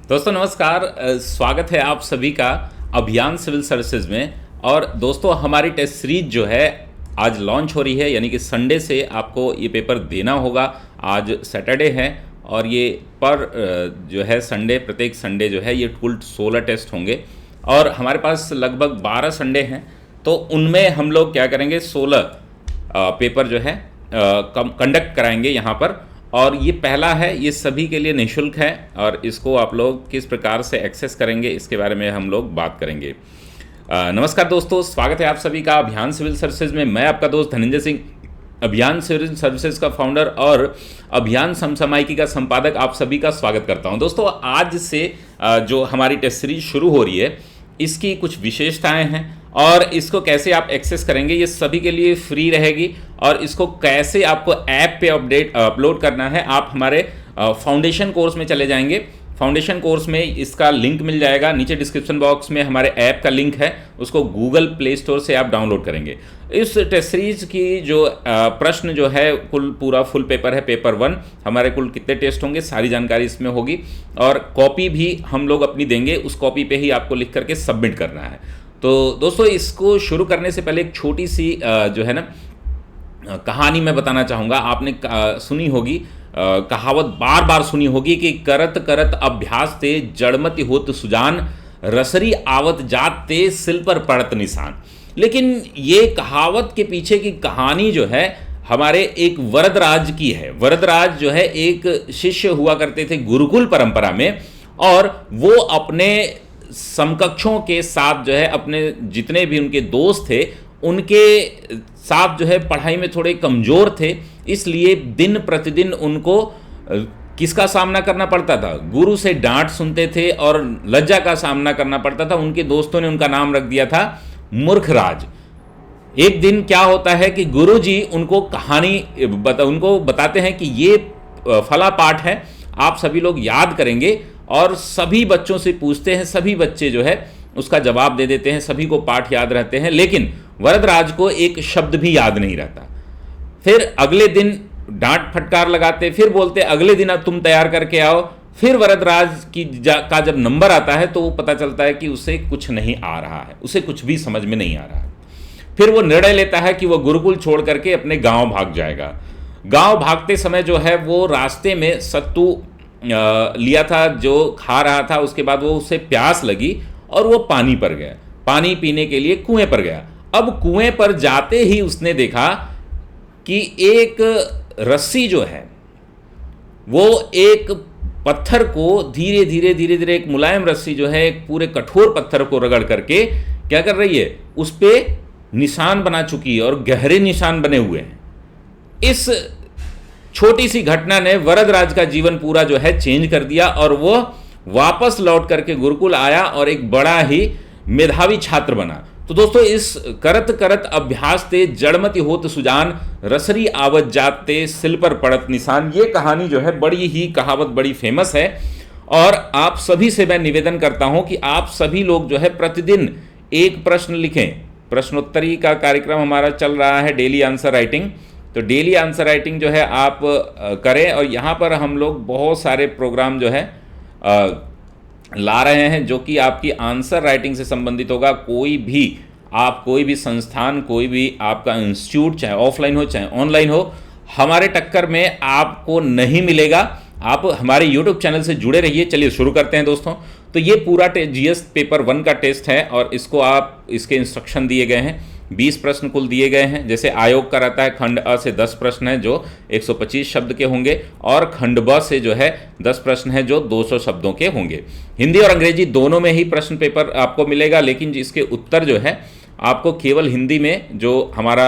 दोस्तों नमस्कार। स्वागत है आप सभी का अभियान सिविल सर्विसेज में। और दोस्तों हमारी टेस्ट सीरीज जो है आज लॉन्च हो रही है, यानी कि संडे से आपको ये पेपर देना होगा। आज सैटरडे है और ये जो है संडे, प्रत्येक संडे जो है ये कुल 16 टेस्ट होंगे और हमारे पास लगभग 12 संडे हैं। तो उनमें हम लोग क्या करेंगे, 16 पेपर जो है कंडक्ट कराएंगे यहाँ पर। और ये पहला है, ये सभी के लिए निःशुल्क है और इसको आप लोग किस प्रकार से एक्सेस करेंगे इसके बारे में हम लोग बात करेंगे। नमस्कार दोस्तों, स्वागत है आप सभी का अभियान सिविल सर्विसेज में। मैं आपका दोस्त धनंजय सिंह, अभियान सिविल सर्विसेज का फाउंडर और अभियान समसामयिकी का संपादक, आप सभी का स्वागत करता हूं। दोस्तों आज से जो हमारी टेस्ट सीरीज शुरू हो रही है इसकी कुछ विशेषताएं हैं और इसको कैसे आप एक्सेस करेंगे ये सभी के लिए फ्री रहेगी। और इसको कैसे आपको ऐप पे अपलोड करना है, आप हमारे फाउंडेशन कोर्स में चले जाएंगे। फाउंडेशन कोर्स में इसका लिंक मिल जाएगा, नीचे डिस्क्रिप्शन बॉक्स में हमारे ऐप का लिंक है, उसको गूगल प्ले स्टोर से आप डाउनलोड करेंगे। इस टेस्ट सीरीज की जो प्रश्न जो है पूरा फुल पेपर है, पेपर 1। हमारे कुल कितने टेस्ट होंगे सारी जानकारी इसमें होगी और कॉपी भी हम लोग अपनी देंगे, उस कॉपी पे ही आपको लिख करके सबमिट करना है। तो दोस्तों इसको शुरू करने से पहले एक छोटी सी जो है ना कहानी मैं बताना चाहूँगा। आपने सुनी होगी, कहावत बार बार सुनी होगी कि करत करत अभ्यास ते जड़मति होत सुजान, रसरी आवत जात ते सिल पर पड़त निशान। लेकिन ये कहावत के पीछे की कहानी जो है हमारे एक वरदराज की है। वरदराज जो है एक शिष्य हुआ करते थे गुरुकुल परंपरा में और वो अपने समकक्षों के साथ जो है, अपने जितने भी उनके दोस्त थे उनके साथ जो है पढ़ाई में थोड़े कमज़ोर थे, इसलिए दिन प्रतिदिन उनको किसका सामना करना पड़ता था, गुरु से डांट सुनते थे और लज्जा का सामना करना पड़ता था। उनके दोस्तों ने उनका नाम रख दिया था मूर्खराज। एक दिन क्या होता है कि गुरुजी उनको कहानी उनको बताते हैं कि ये फला पाठ है, आप सभी लोग याद करेंगे। और सभी बच्चों से पूछते हैं, सभी बच्चे जो है उसका जवाब दे देते हैं, सभी को पाठ याद रहते हैं, लेकिन वरदराज को एक शब्द भी याद नहीं रहता। फिर अगले दिन डांट फटकार लगाते, फिर बोलते अगले दिन अब तुम तैयार करके आओ। फिर वरदराज का जब नंबर आता है तो वो पता चलता है कि उसे कुछ नहीं आ रहा है, उसे कुछ भी समझ में नहीं आ रहा है। फिर वो निर्णय लेता है कि वो गुरुकुल छोड़ करके अपने गांव भाग जाएगा। गांव भागते समय जो है वो रास्ते में सत्तू लिया था जो खा रहा था, उसके बाद वो उसे प्यास लगी और वो पानी पर गया, पानी पीने के लिए कुएं पर गया। अब कुएं पर जाते ही उसने देखा कि एक रस्सी जो है वो एक पत्थर को धीरे धीरे एक मुलायम रस्सी जो है एक पूरे कठोर पत्थर को रगड़ करके क्या कर रही है, उस पे निशान बना चुकी है और गहरे निशान बने हुए हैं। इस छोटी सी घटना ने वरदराज का जीवन पूरा जो है चेंज कर दिया और वो वापस लौट करके गुरुकुल आया और एक बड़ा ही मेधावी छात्र बना। तो दोस्तों इस करत करत अभ्यास ते जड़मति होत सुजान, रसरी आवत जात ते सिल पर पड़त निशान, ये कहानी जो है बड़ी ही कहावत बड़ी फेमस है। और आप सभी से मैं निवेदन करता हूं कि आप सभी लोग जो है प्रतिदिन एक प्रश्न लिखें। प्रश्नोत्तरी का कार्यक्रम हमारा चल रहा है, डेली आंसर राइटिंग। तो डेली आंसर राइटिंग जो है आप करें और यहाँ पर हम लोग बहुत सारे प्रोग्राम जो है ला रहे हैं जो कि आपकी आंसर राइटिंग से संबंधित होगा। कोई भी संस्थान, कोई भी आपका इंस्टीट्यूट, चाहे ऑफलाइन हो चाहे ऑनलाइन हो, हमारे टक्कर में आपको नहीं मिलेगा। आप हमारे यूट्यूब चैनल से जुड़े रहिए। चलिए शुरू करते हैं दोस्तों। तो ये पूरा जीएस पेपर 1 का टेस्ट है और इसके इंस्ट्रक्शन दिए गए हैं। 20 प्रश्न कुल दिए गए हैं। जैसे आयोग का रहता है, खंड अ से 10 प्रश्न हैं जो 125 शब्द के होंगे और खंड ब से जो है 10 प्रश्न हैं जो 200 शब्दों के होंगे। हिंदी और अंग्रेजी दोनों में ही प्रश्न पेपर आपको मिलेगा, लेकिन इसके उत्तर जो है आपको केवल हिंदी में, जो हमारा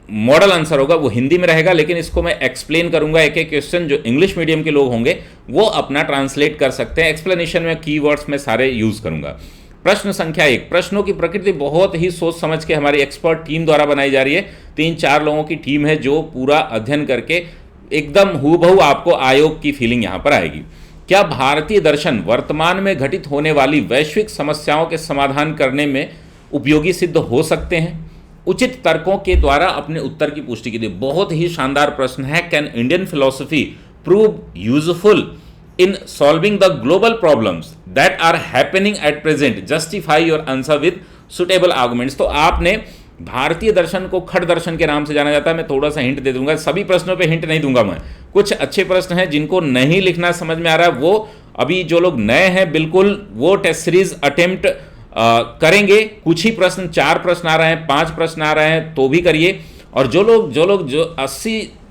मॉडल आंसर होगा वो हिंदी में रहेगा, लेकिन इसको मैं एक्सप्लेन करूंगा। एक एक क्वेश्चन जो इंग्लिश मीडियम के लोग होंगे वो अपना ट्रांसलेट कर सकते हैं। एक्सप्लेनेशन में कीवर्ड्स में सारे यूज करूंगा। प्रश्न संख्या 1, प्रश्नों की प्रकृति बहुत ही सोच समझ के हमारी एक्सपर्ट टीम द्वारा बनाई जा रही है। 3-4 लोगों की टीम है जो पूरा अध्ययन करके एकदम हूबहू आपको आयोग की फीलिंग यहां पर आएगी। क्या भारतीय दर्शन वर्तमान में घटित होने वाली वैश्विक समस्याओं के समाधान करने में उपयोगी सिद्ध हो सकते हैं? उचित तर्कों के द्वारा अपने उत्तर की पुष्टि कीजिए। बहुत ही शानदार प्रश्न है। Can Indian philosophy prove useful in solving the global problems that are happening at present, justify your answer with suitable arguments. तो आपने भारतीय दर्शन को खट दर्शन के नाम से जाना जाता है। मैं थोड़ा सा हिंट दे दूंगा, सभी प्रश्नों पे हिंट नहीं दूंगा मैं, कुछ अच्छे प्रश्न हैं जिनको नहीं लिखना समझ में आ रहा है वो अभी जो लोग नए हैं बिल्कुल वो टेस्ट सीरीज अटेम्प्ट करेंगे। कुछ ही प्रश्न, 4 प्रश्न आ रहे हैं, 5 प्रश्न आ रहे हैं तो भी करिए। और जो लोग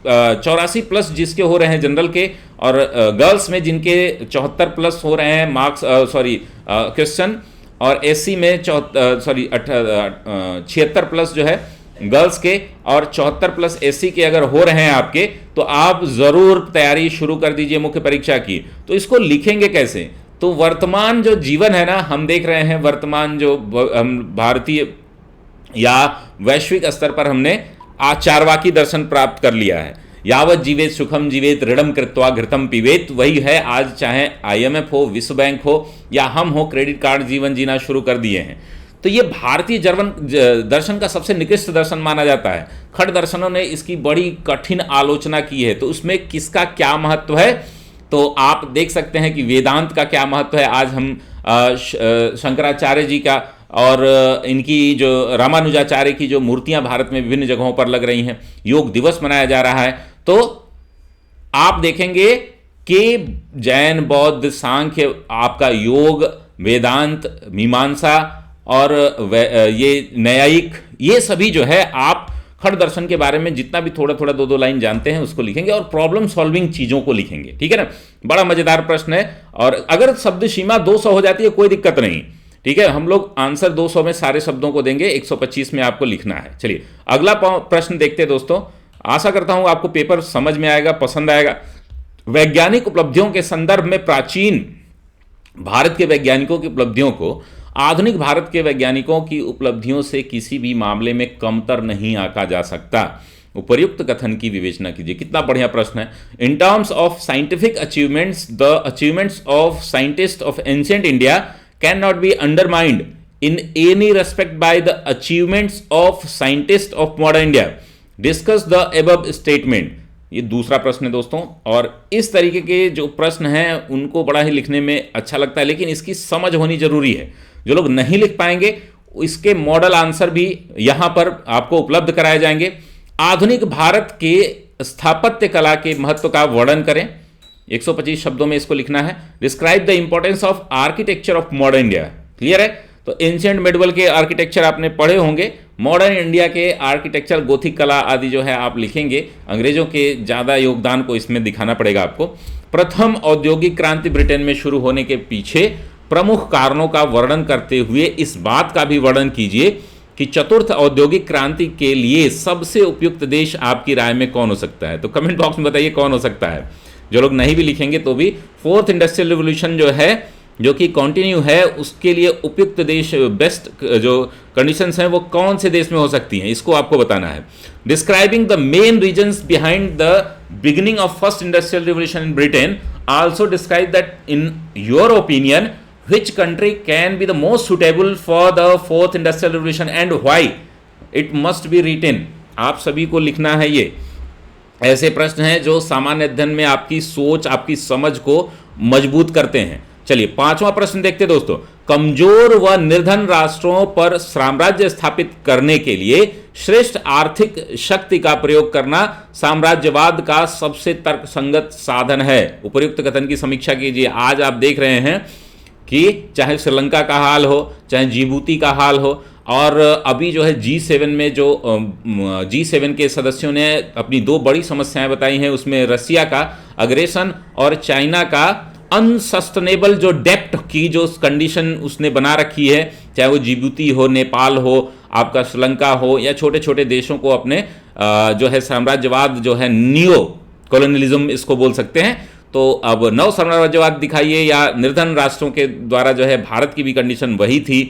84 प्लस जिसके हो रहे हैं जनरल के, और गर्ल्स में जिनके 74 प्लस हो रहे हैं मार्क्स, क्वेश्चन, और एससी में 76 प्लस जो है गर्ल्स के, और 74 प्लस एससी के अगर हो रहे हैं आपके, तो आप जरूर तैयारी शुरू कर दीजिए मुख्य परीक्षा की। तो इसको लिखेंगे कैसे? तो वर्तमान जो जीवन है ना, हम देख रहे हैं वर्तमान जो हम भारतीय या वैश्विक स्तर पर हमने चार्वाकी दर्शन प्राप्त कर लिया है। यावत जीवेत सुखम जीवेत ऋणम कृत्वा घृतम पीवेत, वही है आज, चाहे आईएमएफ हो, विश्व बैंक हो या हम हो, क्रेडिट कार्ड जीवन जीना शुरू कर दिए हैं। तो ये भारतीय दर्शन का सबसे निकृष्ट दर्शन माना जाता है। खट दर्शनों ने इसकी बड़ी कठिन आलोचना की है। तो उसमें किसका क्या महत्व है, तो आप देख सकते हैं कि वेदांत का क्या महत्व है। आज हम शंकराचार्य जी का और इनकी जो रामानुजाचार्य की जो मूर्तियां भारत में विभिन्न जगहों पर लग रही हैं, योग दिवस मनाया जा रहा है। तो आप देखेंगे कि जैन, बौद्ध, सांख्य, आपका योग, वेदांत, मीमांसा और ये न्यायिक, ये सभी जो है आप खट दर्शन के बारे में जितना भी थोड़ा थोड़ा 2-2 लाइन जानते हैं उसको लिखेंगे और प्रॉब्लम सॉल्विंग चीजों को लिखेंगे। ठीक है ना, बड़ा मजेदार प्रश्न है। और अगर शब्द सीमा 200 हो जाती है कोई दिक्कत नहीं, ठीक है, हम लोग आंसर 200 में सारे शब्दों को देंगे, 125 में आपको लिखना है। चलिए अगला प्रश्न देखते हैं दोस्तों। आशा करता हूं आपको पेपर समझ में आएगा, पसंद आएगा। वैज्ञानिक उपलब्धियों के संदर्भ में प्राचीन भारत के वैज्ञानिकों की उपलब्धियों को आधुनिक भारत के वैज्ञानिकों की उपलब्धियों से किसी भी मामले में कमतर नहीं आंका जा सकता। उपर्युक्त कथन की विवेचना कीजिए। कितना बढ़िया प्रश्न है। In terms of scientific achievements, the achievements of scientist of ancient India can not be undermined in any respect by the achievements of scientist of modern India. Discuss the above statement. ये दूसरा प्रश्न है दोस्तों, और इस तरीके के जो प्रश्न हैं उनको बड़ा ही लिखने में अच्छा लगता है, लेकिन इसकी समझ होनी जरूरी है। जो लोग नहीं लिख पाएंगे इसके मॉडल आंसर भी यहां पर आपको उपलब्ध कराए जाएंगे। आधुनिक भारत के स्थापत्य कला के महत्व का वर्णन करें, 125 शब्दों में इसको लिखना है। Describe the importance of architecture of modern India. Clear है? तो एंशिएंट मेडिवल के आर्किटेक्चर आपने पढ़े होंगे, मॉडर्न इंडिया के आर्किटेक्चर, गोथिक कला आदि जो है आप लिखेंगे। अंग्रेजों के ज़्यादा योगदान को इसमें दिखाना पड़ेगा आपको। प्रथम औद्योगिक क्रांति ब्रिटेन में शुरू होने के पीछे प्रमुख कारणों का वर्णन करते हुए इस बात का भी वर्णन कीजिए कि चतुर्थ औद्योगिक क्रांति के लिए सबसे उपयुक्त देश आपकी राय में कौन हो सकता है। तो कमेंट बॉक्स में बताइए कौन हो सकता है। जो लोग नहीं भी लिखेंगे तो भी फोर्थ इंडस्ट्रियल रिवोल्यूशन जो है, जो कि कंटिन्यू है, उसके लिए उपयुक्त देश, बेस्ट जो कंडीशंस हैं वो कौन से देश में हो सकती हैं, इसको आपको बताना है। Describing the main reasons behind the beginning of first industrial revolution in Britain, also describe that in your opinion which country can be the most suitable for the fourth industrial revolution and why it must be written। आप सभी को लिखना है। ये ऐसे प्रश्न हैं जो सामान्य अध्ययन में आपकी सोच, आपकी समझ को मजबूत करते हैं। चलिए 5वां प्रश्न देखते हैं दोस्तों। कमजोर व निर्धन राष्ट्रों पर साम्राज्य स्थापित करने के लिए श्रेष्ठ आर्थिक शक्ति का प्रयोग करना साम्राज्यवाद का सबसे तर्कसंगत साधन है। उपर्युक्त कथन की समीक्षा कीजिए। आज आप देख रहे हैं कि चाहे श्रीलंका का हाल हो, चाहे जिबूती का हाल हो, और अभी जो है G7 में जो G7 के सदस्यों ने अपनी 2 बड़ी समस्याएं बताई हैं, उसमें रसिया का अग्रेशन और चाइना का अनसस्टेनेबल जो डेप्ट की जो कंडीशन उसने बना रखी है, चाहे वो जिबूती हो, नेपाल हो, आपका श्रीलंका हो, या छोटे छोटे देशों को अपने जो है साम्राज्यवाद जो है नियो कॉलोनियलिज्म इसको बोल सकते हैं। तो अब नव साम्राज्यवाद दिखाइए या निर्धन राष्ट्रों के द्वारा जो है भारत की भी कंडीशन वही थी।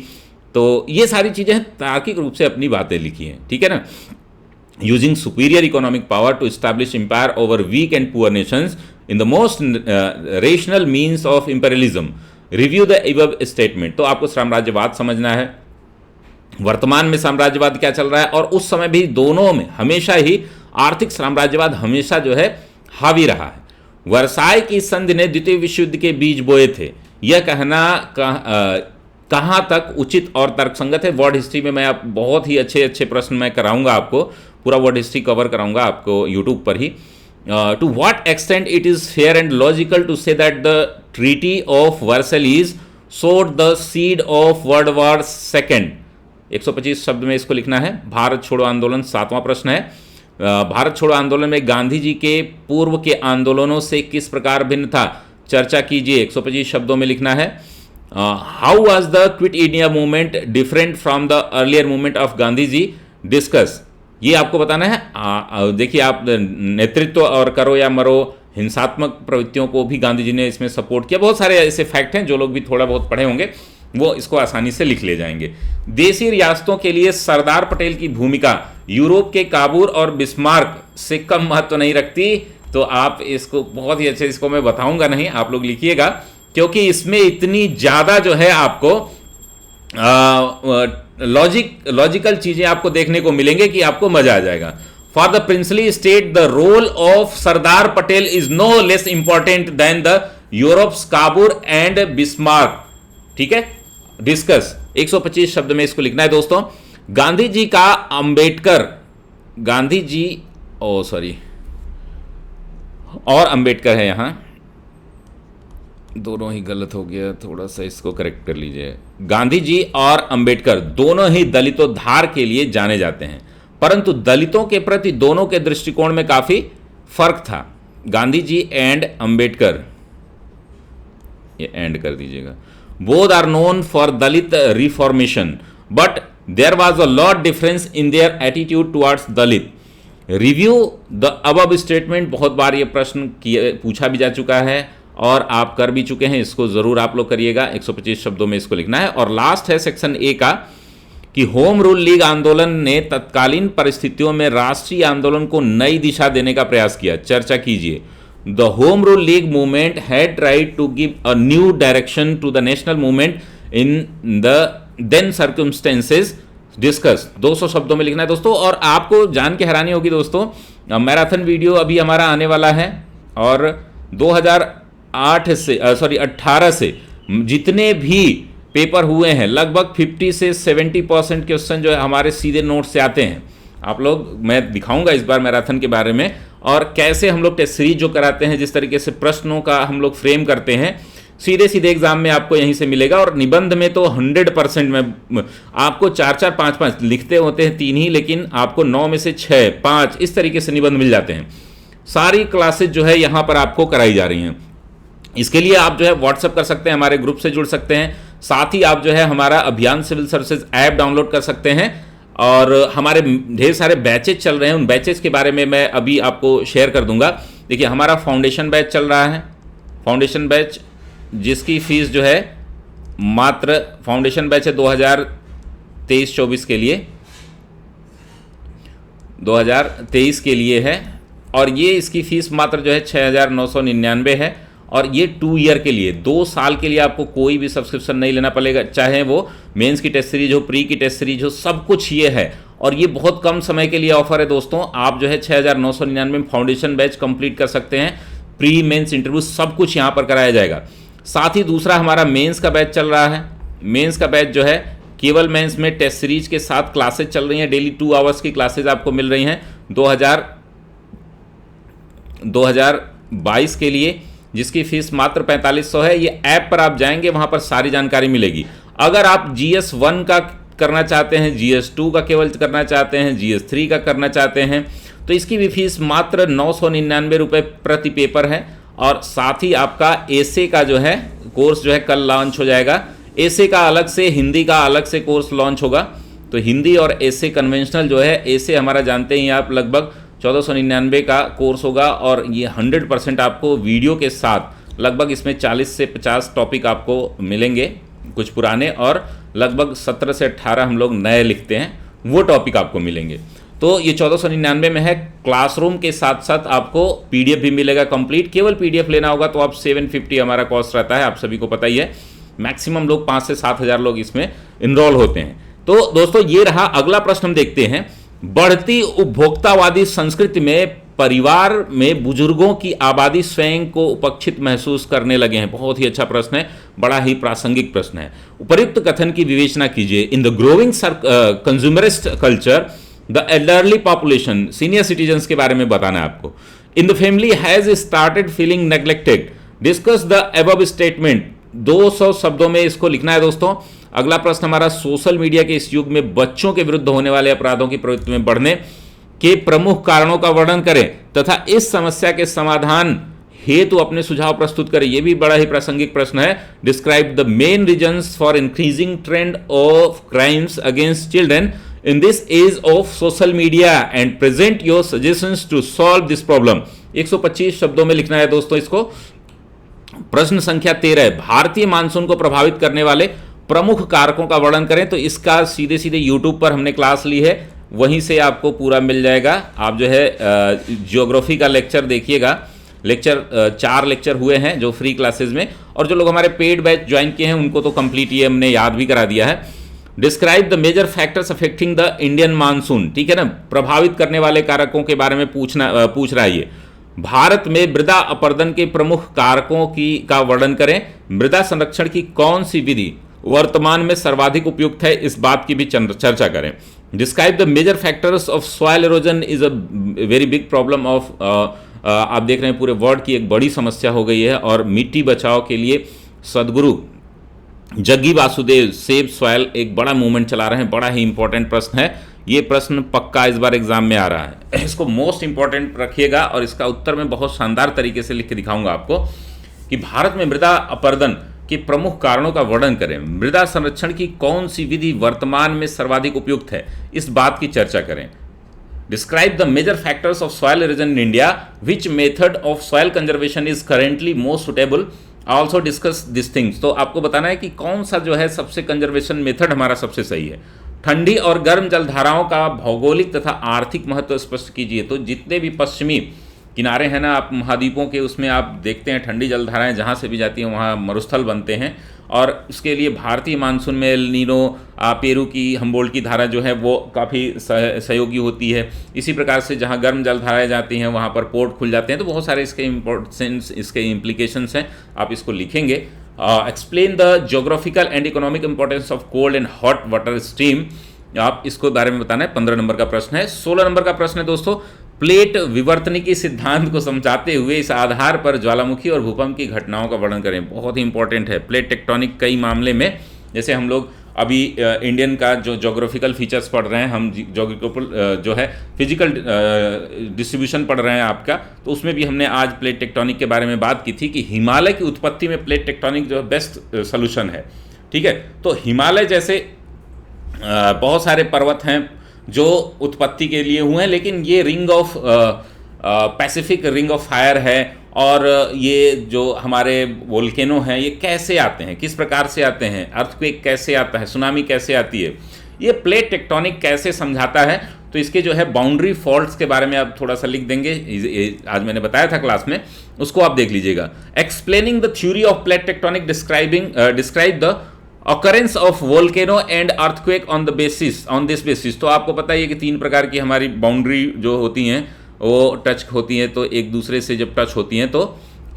तो ये सारी चीज़ें तार्किक रूप से अपनी बातें लिखी हैं, ठीक है ना। Using superior economic power to establish empire over weak and poor nations in the most rational means of imperialism, review the above statement. तो आपको साम्राज्यवाद समझना है, वर्तमान में साम्राज्यवाद क्या चल रहा है, और उस समय भी दोनों में हमेशा ही आर्थिक साम्राज्यवाद हमेशा जो है हावी रहा है। वर्साय की संधि ने द्वितीय विश्व युद्ध के बीज बोए थे, यह कहना कहाँ तक उचित और तर्कसंगत है? वर्ड हिस्ट्री में मैं आप बहुत ही अच्छे अच्छे प्रश्न मैं कराऊंगा आपको, पूरा वर्ड हिस्ट्री कवर कराऊंगा आपको यूट्यूब पर ही। To what extent it is fair and logical to say that the treaty of Versailles sowed the seed of world war second? 125 शब्द में इसको लिखना है। भारत छोड़ो आंदोलन 7वां प्रश्न है। भारत छोड़ो आंदोलन में गांधी जी के पूर्व के आंदोलनों से किस प्रकार भिन्न था? चर्चा कीजिए। 125 शब्दों में लिखना है। How was the Quit India movement different from the earlier movement of Gandhi ji? Discuss. ये आपको बताना है। देखिए, आप नेतृत्व और करो या मरो हिंसात्मक प्रवृत्तियों को भी गांधी जी ने इसमें सपोर्ट किया। बहुत सारे ऐसे फैक्ट हैं, जो लोग भी थोड़ा बहुत पढ़े होंगे वो इसको आसानी से लिख ले जाएंगे। देशी रियासतों के लिए सरदार पटेल की भूमिका यूरोप के काबूल और बिस्मार्क से कम महत्व नहीं रखती। तो आप इसको बहुत ही अच्छे, इसको मैं बताऊंगा नहीं, आप लोग लिखिएगा, क्योंकि इसमें इतनी ज़्यादा जो है आपको लॉजिकल चीज़ें आपको देखने को मिलेंगे कि आपको मजा आ जाएगा। For the princely state the role of Sardar Patel is no less important than the Europe's Cavour and Bismarck. ठीक है, डिस्कस। 125 शब्द में इसको लिखना है दोस्तों। गांधी जी का अंबेडकर, गांधी जी और अंबेडकर है, यहां दोनों ही गलत हो गया, थोड़ा सा इसको करेक्ट कर लीजिए। गांधी जी और अंबेडकर दोनों ही दलितोद्धार के लिए जाने जाते हैं, परंतु दलितों के प्रति दोनों के दृष्टिकोण में काफी फर्क था। गांधी जी एंड अंबेडकर, ये एंड कर दीजिएगा। Both are known for Dalit reformation, but there was a lot difference in their attitude towards Dalit. Review the above statement. बहुत बार ये प्रश्न पूछा भी जा चुका है और आप कर भी चुके हैं, इसको जरूर आप लोग करिएगा। 125 शब्दों में इसको लिखना है। और लास्ट है सेक्शन ए का कि होम रूल लीग आंदोलन ने तत्कालीन परिस्थितियों में राष्ट्रीय आंदोलन को नई दिशा देने का प्रयास किया। चर्चा कीजिए। The Home Rule League movement had tried to give a new direction to the national movement in the then circumstances. Discuss. 200 शब्दों में लिखना है दोस्तों। और आपको जान के हैरानी होगी दोस्तों, मैराथन वीडियो अभी हमारा आने वाला है और 18 से जितने भी पेपर हुए हैं लगभग 50 से 70% क्वेश्चन जो है हमारे सीधे नोट से आते हैं। आप लोग, मैं दिखाऊंगा इस बार मैराथन के बारे में और कैसे हम लोग टेस्ट सीरीज जो कराते हैं, जिस तरीके से प्रश्नों का हम लोग फ्रेम करते हैं, सीधे सीधे एग्जाम में आपको यहीं से मिलेगा। और निबंध में तो 100% में आपको 4-4, 5-5 लिखते होते हैं 3 ही, लेकिन आपको 9 में से 6, 5 इस तरीके से निबंध मिल जाते हैं। सारी क्लासेज जो है यहाँ पर आपको कराई जा रही हैं। इसके लिए आप जो है व्हाट्सएप कर सकते हैं, हमारे ग्रुप से जुड़ सकते हैं। साथ ही आप जो है हमारा अभियान सिविल सर्विसेज ऐप डाउनलोड कर सकते हैं और हमारे ढेर सारे बैचेज चल रहे हैं। उन बैचेज के बारे में मैं अभी आपको शेयर कर दूंगा। देखिए, हमारा फाउंडेशन बैच चल रहा है, फाउंडेशन बैच जिसकी फीस जो है मात्र, फाउंडेशन बैच है 2023-24 के लिए, 2023 के लिए है और ये इसकी फीस मात्र जो है 6,999 है। और ये 2 ईयर के लिए, 2 साल के लिए आपको कोई भी सब्सक्रिप्शन नहीं लेना पड़ेगा, चाहे वो मेंस की टेस्ट सीरीज हो, प्री की टेस्ट सीरीज हो, सब कुछ ये है। और ये बहुत कम समय के लिए ऑफर है दोस्तों। आप जो है 6,999 में फाउंडेशन बैच कंप्लीट कर सकते हैं। प्री मेंस इंटरव्यू सब कुछ यहाँ पर कराया जाएगा। साथ ही दूसरा हमारा मेंस का बैच चल रहा है। मेंस का बैच जो है केवल मेंस में टेस्ट सीरीज के साथ क्लासेज चल रही हैं, डेली 2 आवर्स की क्लासेज आपको मिल रही हैं 2022 के लिए, जिसकी फीस मात्र 4500 है। ये ऐप पर आप जाएंगे, वहां पर सारी जानकारी मिलेगी। अगर आप GS1 का करना चाहते हैं, GS2 का केवल करना चाहते हैं, GS3 का करना चाहते हैं, तो इसकी भी फीस मात्र 999 रुपये प्रति पेपर है। और साथ ही आपका एसे का जो है कोर्स जो है कल लॉन्च हो जाएगा। एसे का अलग से, हिंदी का अलग से कोर्स लॉन्च होगा। तो हिंदी और एसे कन्वेंशनल जो है, एसे हमारा जानते हैं आप लगभग 1499 का कोर्स होगा और ये 100% आपको वीडियो के साथ, लगभग इसमें 40 से 50 टॉपिक आपको मिलेंगे, कुछ पुराने और लगभग 17 से 18 हम लोग नए लिखते हैं, वो टॉपिक आपको मिलेंगे। तो ये 1499 में है। क्लासरूम के साथ साथ आपको PDF भी मिलेगा कंप्लीट। केवल PDF लेना होगा तो आप 750 हमारा कॉस्ट रहता है, आप सभी को पता ही है। मैक्सिमम लोग 5 से 7 हज़ार लोग इसमें इनरोल होते हैं। तो दोस्तों ये रहा। अगला प्रश्न हम देखते हैं। बढ़ती उपभोक्तावादी संस्कृति में परिवार में बुजुर्गों की आबादी स्वयं को उपेक्षित महसूस करने लगे हैं। बहुत ही अच्छा प्रश्न है, बड़ा ही प्रासंगिक प्रश्न है। उपयुक्त कथन की विवेचना कीजिए। In the growing consumerist culture the elderly population, senior citizens के बारे में बताना है आपको। In the family has started feeling neglected, discuss the above statement. 200 शब्दों में इसको लिखना है दोस्तों। अगला प्रश्न हमारा, सोशल मीडिया के इस युग में बच्चों के विरुद्ध होने वाले अपराधों की प्रवृत्ति में बढ़ने के प्रमुख कारणों का वर्णन करें तथा इस समस्या के समाधान हेतु अपने सुझाव प्रस्तुत करें। यह भी बड़ा ही प्रासंगिक प्रश्न है। Describe the main reasons for increasing trend of crimes against children in this age of social media and present your suggestions to solve this problem. 125 शब्दों में लिखना है दोस्तों इसको। प्रश्न संख्या 13 है, भारतीय मानसून को प्रभावित करने वाले प्रमुख कारकों का वर्णन करें। तो इसका सीधे सीधे यूट्यूब पर हमने क्लास ली है, वहीं से आपको पूरा मिल जाएगा। आप जो है ज्योग्राफी का लेक्चर देखिएगा। 4 लेक्चर हुए हैं जो फ्री क्लासेस में, और जो लोग हमारे पेड बैच ज्वाइन किए हैं उनको तो कंप्लीट ये हमने याद भी करा दिया है। Describe the major factors affecting the Indian monsoon, ठीक है ना, प्रभावित करने वाले कारकों के बारे में पूछ रहा है ये। भारत में मृदा अपरदन के प्रमुख कारकों का वर्णन करें। मृदा संरक्षण की कौन सी विधि वर्तमान में सर्वाधिक उपयुक्त है, इस बात की भी चर्चा करें। Describe the major factors of soil erosion is a very big problem of, आप देख रहे हैं पूरे वर्ल्ड की एक बड़ी समस्या हो गई है। और मिट्टी बचाओ के लिए सदगुरु जग्गी वासुदेव सेव सॉइल एक बड़ा मूवमेंट चला रहे हैं। बड़ा ही इंपॉर्टेंट प्रश्न है ये, प्रश्न पक्का इस बार एग्जाम में आ रहा है। इसको मोस्ट इंपॉर्टेंट रखिएगा और इसका उत्तर मैं बहुत शानदार तरीके से लिख के दिखाऊंगा आपको कि भारत में मृदा अपरदन के प्रमुख कारणों का वर्णन करें। मृदा संरक्षण की कौन सी विधि वर्तमान में सर्वाधिक उपयुक्त है, इस बात की चर्चा करें। Describe the major factors of soil erosion in India, which method of soil conservation is currently most suitable, also discuss this things. तो आपको बताना है कि कौन सा जो है सबसे कंजर्वेशन मेथड हमारा सबसे सही है। ठंडी और गर्म जलधाराओं का भौगोलिक तथा आर्थिक महत्व स्पष्ट कीजिए। तो जितने भी पश्चिमी किनारे हैं ना आप महाद्वीपों के, उसमें आप देखते हैं ठंडी जलधाराएं जहाँ से भी जाती हैं वहाँ मरुस्थल बनते हैं, और उसके लिए भारतीय मानसून में एल नीनो, पेरू की हम्बोल्ट की धारा जो है वो काफ़ी सहयोगी होती है। इसी प्रकार से जहाँ गर्म जलधाराएं जाती हैं वहाँ पर पोर्ट खुल जाते हैं। तो बहुत सारे इसके इम्पोर्टेंस, इसके इम्प्लीकेशंस हैं, आप इसको लिखेंगे। Explain the geographical and economic importance of cold and hot water stream, आप इसको बारे में बताना है। 15 नंबर का प्रश्न है। 16 नंबर का प्रश्न है दोस्तों, प्लेट विवर्तनिकी सिद्धांत को समझाते हुए इस आधार पर ज्वालामुखी और भूकंप की घटनाओं का वर्णन करें। बहुत ही इंपॉर्टेंट है। प्लेट टेक्टोनिक कई मामले में, जैसे हम लोग अभी इंडियन का जो ज्योग्राफिकल फीचर्स पढ़ रहे हैं, हम ज्योग्राफिकल जो है फिजिकल डिस्ट्रीब्यूशन पढ़ रहे हैं आपका, तो उसमें भी हमने आज प्लेट टेक्टोनिक के बारे में बात की थी कि हिमालय की उत्पत्ति में प्लेट टेक्टोनिक जो है बेस्ट सोल्यूशन है। ठीक है, तो हिमालय जैसे बहुत सारे पर्वत हैं जो उत्पत्ति के लिए हुए हैं, लेकिन ये ring of Pacific ring of fire है, और ये जो हमारे वोल्केनो हैं ये कैसे आते हैं, किस प्रकार से आते हैं, अर्थक्वेक कैसे आता है, सुनामी कैसे आती है, ये प्लेट टेक्टोनिक कैसे समझाता है। तो इसके जो है बाउंड्री फॉल्ट्स के बारे में आप थोड़ा सा लिख देंगे, आज मैंने बताया था क्लास में, उसको आप देख लीजिएगा। Explaining the theory of plate tectonic, describe the occurrence of volcano and earthquake on this basis. तो आपको पता है कि 3 प्रकार की हमारी बाउंड्री जो होती हैं वो टच होती हैं, तो एक दूसरे से जब टच होती हैं तो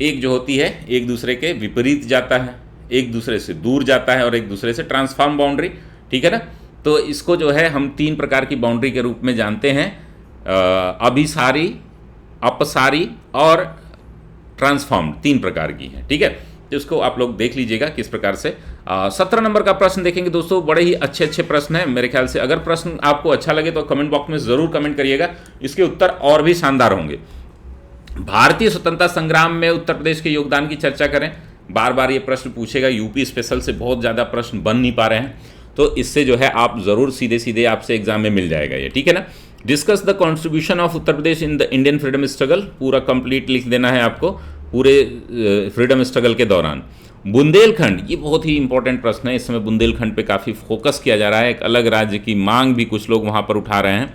एक जो होती है एक दूसरे के विपरीत जाता है, एक दूसरे से दूर जाता है, और एक दूसरे से ट्रांसफॉर्म बाउंड्री, ठीक है ना। तो इसको जो है हम 3 प्रकार की बाउंड्री के रूप में जानते हैं, अभिसारी, अपसारी और ट्रांसफॉर्म्ड, 3 प्रकार की है, ठीक है। तो इसको आप लोग देख लीजिएगा किस प्रकार से। 17 नंबर का प्रश्न देखेंगे दोस्तों, बड़े ही अच्छे प्रश्न हैं मेरे ख्याल से। अगर प्रश्न आपको अच्छा लगे तो कमेंट बॉक्स में ज़रूर कमेंट करिएगा, इसके उत्तर और भी शानदार होंगे। भारतीय स्वतंत्रता संग्राम में उत्तर प्रदेश के योगदान की चर्चा करें। बार बार ये प्रश्न पूछेगा, यूपी स्पेशल से बहुत ज़्यादा प्रश्न बन नहीं पा रहे हैं, तो इससे जो है आप ज़रूर सीधे आपसे एग्जाम में मिल जाएगा ये, ठीक है ना। Discuss the contribution of Uttar Pradesh in the Indian freedom struggle, पूरा कंप्लीट लिख देना है आपको पूरे फ्रीडम स्ट्रगल के दौरान। बुंदेलखंड, ये बहुत ही इंपॉर्टेंट प्रश्न है, इस समय बुंदेलखंड पे काफ़ी फोकस किया जा रहा है, एक अलग राज्य की मांग भी कुछ लोग वहाँ पर उठा रहे हैं।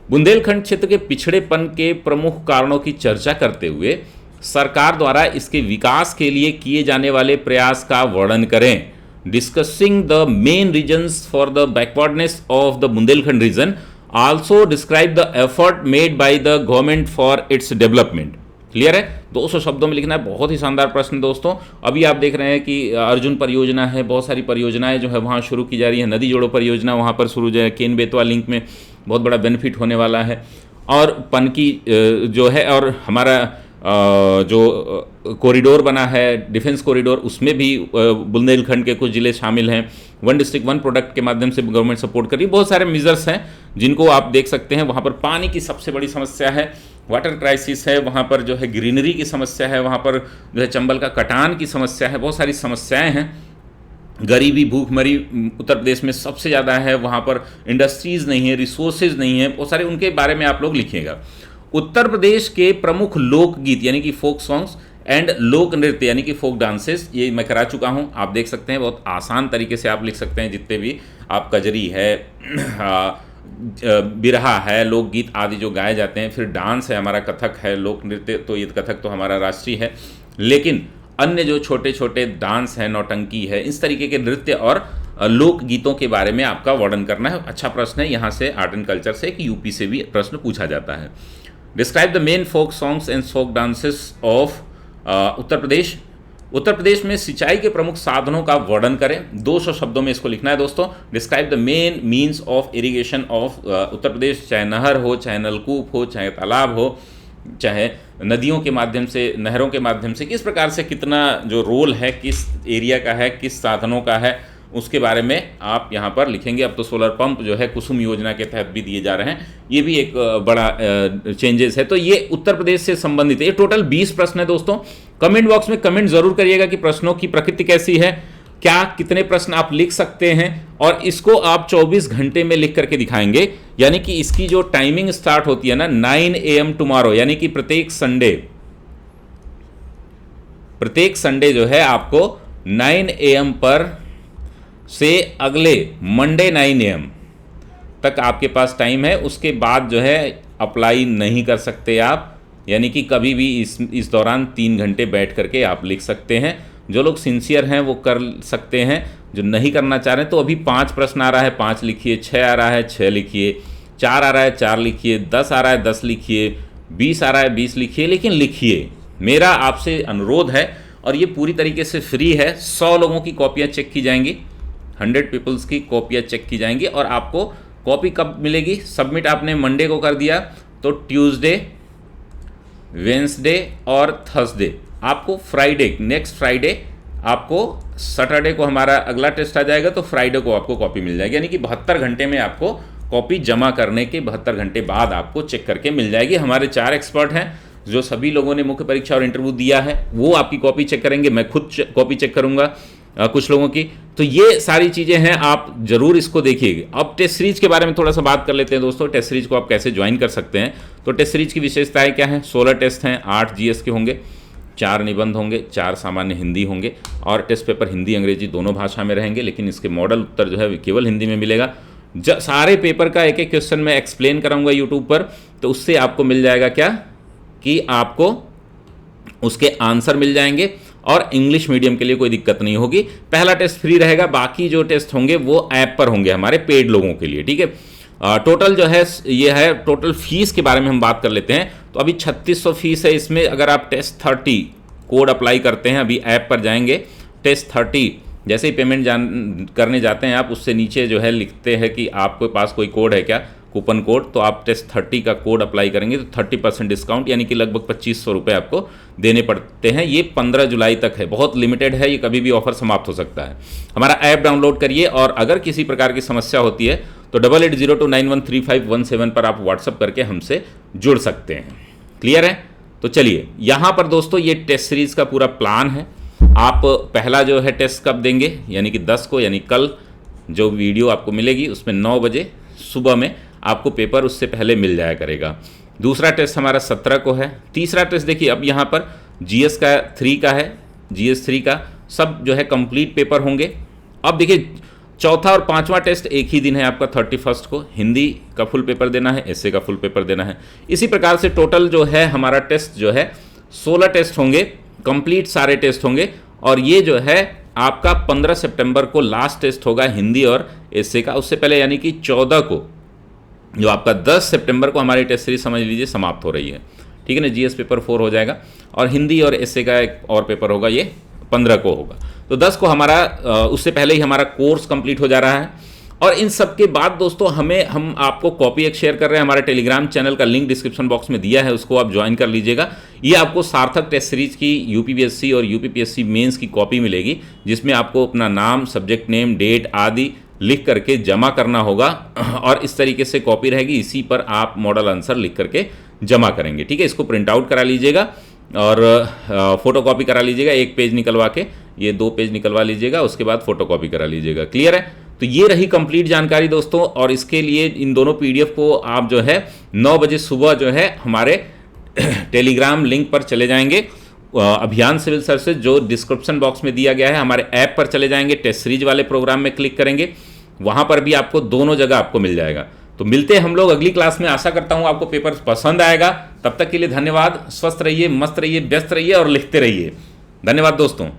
बुंदेलखंड क्षेत्र के पिछड़ेपन के प्रमुख कारणों की चर्चा करते हुए सरकार द्वारा इसके विकास के लिए किए जाने वाले प्रयास का वर्णन करें। Discussing the main reasons for the backwardness of the Bundelkhand region, also describe the effort made by the government for its development. Clear है, 200 शब्दों में लिखना है। बहुत ही शानदार प्रश्न दोस्तों। अभी आप देख रहे हैं कि अर्जुन परियोजना है, बहुत सारी परियोजनाएं जो है वहाँ शुरू की जा रही है। नदी जोड़ो परियोजना वहाँ पर शुरू जो है, केन बेतवा लिंक में बहुत बड़ा बेनिफिट होने वाला है। और पनकी जो है, और हमारा जो कॉरिडोर बना है डिफेंस कॉरिडोर, उसमें भी बुंदेलखंड के कुछ ज़िले शामिल हैं। वन डिस्ट्रिक्ट वन प्रोडक्ट के माध्यम से गवर्नमेंट सपोर्ट कर रही है। बहुत सारे मेजर्स हैं जिनको आप देख सकते हैं। वहाँ पर पानी की सबसे बड़ी समस्या है, वाटर क्राइसिस है, वहाँ पर जो है ग्रीनरी की समस्या है, वहाँ पर जो है चंबल का कटान की समस्या है, बहुत सारी समस्याएँ हैं। गरीबी भूखमरी उत्तर प्रदेश में सबसे ज़्यादा है, वहाँ पर इंडस्ट्रीज़ नहीं है, रिसोर्सेज नहीं है, बहुत सारे उनके बारे में आप लोग लिखिएगा। उत्तर प्रदेश के प्रमुख लोकगीत यानी कि फोक सॉन्ग्स एंड लोक नृत्य यानी कि फोक डांसेस, ये मैं करा चुका हूँ, आप देख सकते हैं। बहुत आसान तरीके से आप लिख सकते हैं, जितने भी आप कजरी है, बिरहा है, लोकगीत आदि जो गाए जाते हैं। फिर डांस है हमारा, कथक है, लोक नृत्य तो ये कथक तो हमारा राष्ट्रीय है, लेकिन अन्य जो छोटे छोटे डांस है, नौटंकी है, इस तरीके के नृत्य और लोकगीतों के बारे में आपका वर्णन करना है। अच्छा प्रश्न है, यहाँ से आर्ट एंड कल्चर से कि यूपी से भी प्रश्न पूछा जाता है। Describe the main folk songs and folk dances of Uttar Pradesh. Uttar Pradesh में सिंचाई के प्रमुख साधनों का वर्णन करें। 200 शब्दों में इसको लिखना है दोस्तों। Describe the main means of irrigation of Uttar Pradesh, चाहे नहर हो, चाहे नलकूप हो, चाहे तालाब हो, चाहे नदियों के माध्यम से, नहरों के माध्यम से, किस प्रकार से कितना जो रोल है, किस एरिया का है, किस साधनों का है, उसके बारे में आप यहाँ पर लिखेंगे। अब तो सोलर पंप जो है कुसुम योजना के तहत भी दिए जा रहे हैं, ये भी एक बड़ा चेंजेस है। तो ये उत्तर प्रदेश से संबंधित है। ये टोटल 20 प्रश्न है दोस्तों। कमेंट बॉक्स में कमेंट जरूर करिएगा कि प्रश्नों की प्रकृति कैसी है, क्या कितने प्रश्न आप लिख सकते हैं, और इसको आप 24 घंटे में लिख करके दिखाएंगे। यानी कि इसकी जो टाइमिंग स्टार्ट होती है ना 9 AM टुमारो, यानी कि प्रत्येक संडे जो है आपको 9 AM पर से अगले मंडे 9 AM तक आपके पास टाइम है। उसके बाद जो है अप्लाई नहीं कर सकते आप, यानी कि कभी भी इस दौरान 3 घंटे बैठ करके आप लिख सकते हैं। जो लोग सिंसियर हैं वो कर सकते हैं, जो नहीं करना चाह रहे हैं तो अभी 5 प्रश्न आ रहा है 5 लिखिए, 6 आ रहा है 6 लिखिए, 4 आ रहा है 4 लिखिए, 10 आ रहा है 10 लिखिए, 20 आ रहा है 20 लिखिए, लेकिन लिखिए। मेरा आपसे अनुरोध है, और ये पूरी तरीके से फ्री है। 100 लोगों की कॉपियाँ चेक की जाएंगी, 100 पीपल्स की कॉपियाँ चेक की जाएंगी। और आपको कॉपी कब मिलेगी? सबमिट आपने मंडे को कर दिया तो ट्यूसडे, वेंसडे और थर्सडे, आपको फ्राइडे, नेक्स्ट फ्राइडे, आपको सैटरडे को हमारा अगला टेस्ट आ जाएगा, तो फ्राइडे को आपको कॉपी मिल जाएगी। यानी कि 72 घंटे में आपको कॉपी जमा करने के 72 घंटे बाद आपको चेक करके मिल जाएगी। हमारे 4 एक्सपर्ट हैं जो सभी लोगों ने मुख्य परीक्षा और इंटरव्यू दिया है, वो आपकी कॉपी चेक करेंगे। मैं खुद कॉपी चेक करूंगा कुछ लोगों की। तो ये सारी चीज़ें हैं, आप जरूर इसको देखिएगा। अब टेस्ट सीरीज के बारे में थोड़ा सा बात कर लेते हैं दोस्तों। टेस्ट सीरीज को आप कैसे ज्वाइन कर सकते हैं? तो टेस्ट सीरीज की विशेषताएं क्या हैं? 16 टेस्ट हैं, 8 GS के होंगे, 4 निबंध होंगे, 4 सामान्य हिंदी होंगे, और टेस्ट पेपर हिंदी अंग्रेजी दोनों भाषा में रहेंगे, लेकिन इसके मॉडल उत्तर जो है केवल हिंदी में मिलेगा। सारे पेपर का एक एक क्वेश्चन मैं एक्सप्लेन कराऊंगा यूट्यूब पर, तो उससे आपको मिल जाएगा क्या कि आपको उसके आंसर मिल जाएंगे, और इंग्लिश मीडियम के लिए कोई दिक्कत नहीं होगी। पहला टेस्ट फ्री रहेगा, बाकी जो टेस्ट होंगे वो ऐप पर होंगे हमारे पेड लोगों के लिए, ठीक है। टोटल जो है ये है, टोटल फीस के बारे में हम बात कर लेते हैं। तो अभी 3600 फीस है। इसमें अगर आप टेस्ट 30 कोड अप्लाई करते हैं, अभी ऐप पर जाएंगे, टेस्ट 30 जैसे ही पेमेंट करने जाते हैं आप, उससे नीचे जो है लिखते हैं कि आपके पास कोई कोड है क्या, कूपन कोड, तो आप टेस्ट 30 का कोड अप्लाई करेंगे तो 30% डिस्काउंट, यानी कि लगभग 2500 रुपये आपको देने पड़ते हैं। ये 15 जुलाई तक है, बहुत लिमिटेड है, ये कभी भी ऑफर समाप्त हो सकता है। हमारा ऐप डाउनलोड करिए, और अगर किसी प्रकार की समस्या होती है तो 8802913517 पर आप व्हाट्सअप करके हमसे जुड़ सकते हैं। क्लियर है? तो चलिए, यहाँ पर दोस्तों ये टेस्ट सीरीज का पूरा प्लान है। आप पहला जो है टेस्ट कब देंगे, यानी कि 10 को, यानी कल जो वीडियो आपको मिलेगी उसमें 9 बजे सुबह में आपको पेपर उससे पहले मिल जाया करेगा। दूसरा टेस्ट हमारा 17 को है। तीसरा टेस्ट देखिए, अब यहाँ पर GS का 3 का है, GS 3 का सब जो है कंप्लीट पेपर होंगे। अब देखिए, चौथा और पांचवा टेस्ट एक ही दिन है आपका, 31 को। हिंदी का फुल पेपर देना है, एसए का फुल पेपर देना है। इसी प्रकार से टोटल जो है हमारा टेस्ट जो है 16 टेस्ट होंगे, कंप्लीट सारे टेस्ट होंगे। और ये जो है आपका 15 सितंबर को लास्ट टेस्ट होगा हिंदी और एसए का। उससे पहले यानी कि 14 को जो आपका 10 सितंबर को हमारी टेस्ट सीरीज समझ लीजिए समाप्त हो रही है। ठीक है ना, जीएस पेपर 4 हो जाएगा और हिंदी और एसए का एक और पेपर होगा, ये 15 को होगा। तो 10 को हमारा उससे पहले ही हमारा कोर्स कंप्लीट हो जा रहा है। और इन सब के बाद दोस्तों हम आपको कॉपी एक शेयर कर रहे हैं, हमारे टेलीग्राम चैनल का लिंक डिस्क्रिप्शन बॉक्स में दिया है, उसको आप ज्वाइन कर लीजिएगा। ये आपको सार्थक टेस्ट सीरीज की यूपीपीएससी और यूपीपीएससी मेंस की कॉपी मिलेगी, जिसमें आपको अपना नाम, सब्जेक्ट नेम, डेट आदि लिख करके जमा करना होगा और इस तरीके से कॉपी रहेगी, इसी पर आप मॉडल आंसर लिख करके जमा करेंगे। ठीक है, इसको प्रिंट आउट करा लीजिएगा और फोटो कॉपी करा लीजिएगा, एक पेज निकलवा के, ये 2 पेज निकलवा लीजिएगा, उसके बाद फोटो कॉपी करा लीजिएगा। क्लियर है? तो ये रही कंप्लीट जानकारी दोस्तों। और इसके लिए इन दोनों पीडीएफ को आप जो है 9 बजे सुबह जो है हमारे टेलीग्राम लिंक पर चले जाएंगे, अभियान सिविल सर्विसेज जो डिस्क्रिप्शन बॉक्स में दिया गया है, हमारे ऐप पर चले जाएंगे, टेस्ट सीरीज वाले प्रोग्राम में क्लिक करेंगे, वहां पर भी आपको दोनों जगह आपको मिल जाएगा। तो मिलते हैं हम लोग अगली क्लास में। आशा करता हूं आपको पेपर पसंद आएगा। तब तक के लिए धन्यवाद। स्वस्थ रहिए, मस्त रहिए, व्यस्त रहिए और लिखते रहिए। धन्यवाद दोस्तों।